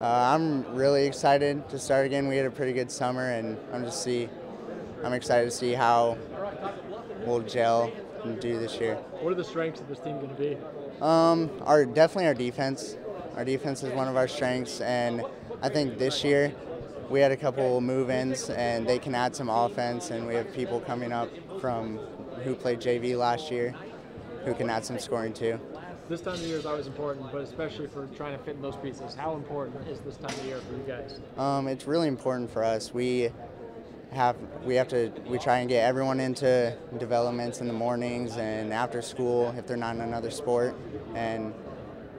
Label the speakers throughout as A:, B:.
A: I'm really excited to start again. We had a pretty good summer, and I'm excited to see how we'll gel and do this year.
B: What are the strengths of this team going to be?
A: Our definitely our defense. Our defense is one of our strengths, and I think this year we had a couple move-ins, and they can add some offense. And we have people coming up from who played JV last year, who can add some scoring too.
B: This time of year is always important, but especially for trying to fit in those pieces. How important is this time of year for you guys?
A: It's really important for us. We try and get everyone into developments in the mornings and after school if they're not in another sport, and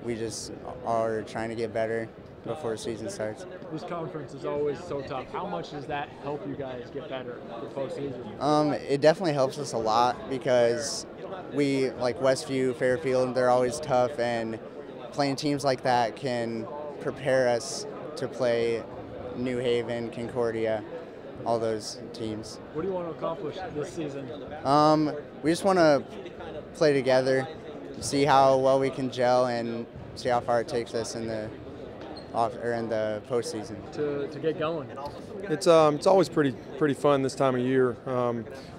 A: we just are trying to get better before the season starts.
B: This conference is always so tough. How much does that help you guys get better for postseason?
A: It definitely helps us a lot because we, like Westview, Fairfield, they're always tough, and playing teams like that can prepare us to play New Haven, Concordia, all those teams.
B: What do you want to accomplish this season?
A: We just want to play together, see how well we can gel, and see how far it takes us in the postseason.
B: To get going.
C: It's always pretty fun this time of year.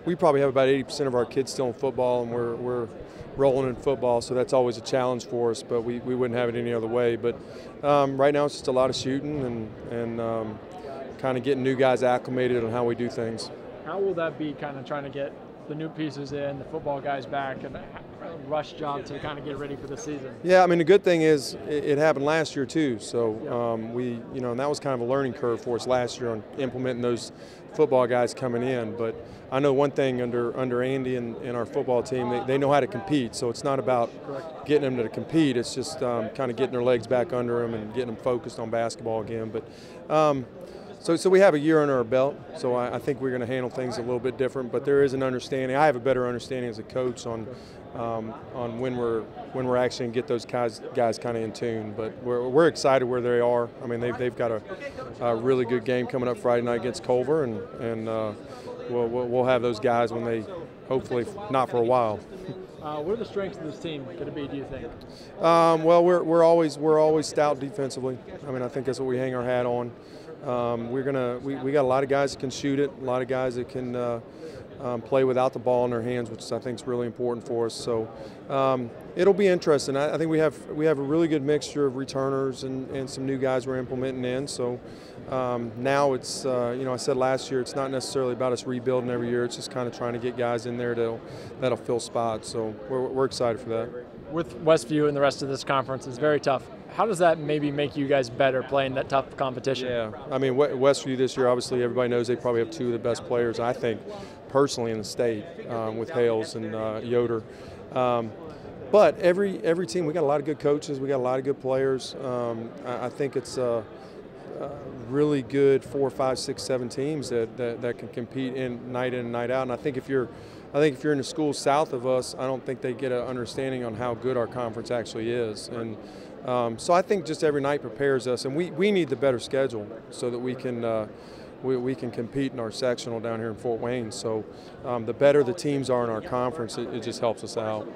C: We probably have about 80% of our kids still in football, and we're rolling in football, so that's always a challenge for us. But we wouldn't have it any other way. But right now it's just a lot of shooting and kind of getting new guys acclimated on how we do things.
B: How will that be, kind of trying to get the new pieces in, the football guys back, and a rush job to kind of get ready for the season?
C: Yeah, I mean, the good thing is it happened last year too. So and that was kind of a learning curve for us last year on implementing those football guys coming in. But I know one thing under Andy and our football team, they know how to compete. So it's not about getting them to compete. It's just kind of getting their legs back under them and getting them focused on basketball again. But So we have a year under our belt, so I think we're going to handle things a little bit different. But there is an understanding. I have a better understanding as a coach on when we're actually going to get those guys kind of in tune. But we're excited where they are. I mean, they've got a really good game coming up Friday night against Culver, and we'll have those guys when they hopefully not for a while.
B: What are the strengths of this team going to be, do you think?
C: Well, we're always stout defensively. I mean, I think that's what we hang our hat on. We got a lot of guys that can shoot it, a lot of guys that can play without the ball in their hands, which I think is really important for us. So it'll be interesting. I think we have a really good mixture of returners and some new guys we're implementing in. So now it's I said last year, it's not necessarily about us rebuilding every year. It's just kind of trying to get guys in there that'll fill spots. So we're excited for that.
B: With Westview and the rest of this conference, it's very tough. How does that maybe make you guys better playing that tough competition?
C: Yeah, I mean, Westview this year, obviously everybody knows they probably have two of the best players, I think, personally in the state, with Hales and Yoder. But every team, we got a lot of good coaches, we got a lot of good players. I think it's really good 4, 5, 6, 7 teams that can compete in and night out. And I think if you're in the schools south of us, I don't think they get an understanding on how good our conference actually is. And so I think just every night prepares us, and we need the better schedule so that we can compete in our sectional down here in Fort Wayne. So the better the teams are in our conference, it just helps us out.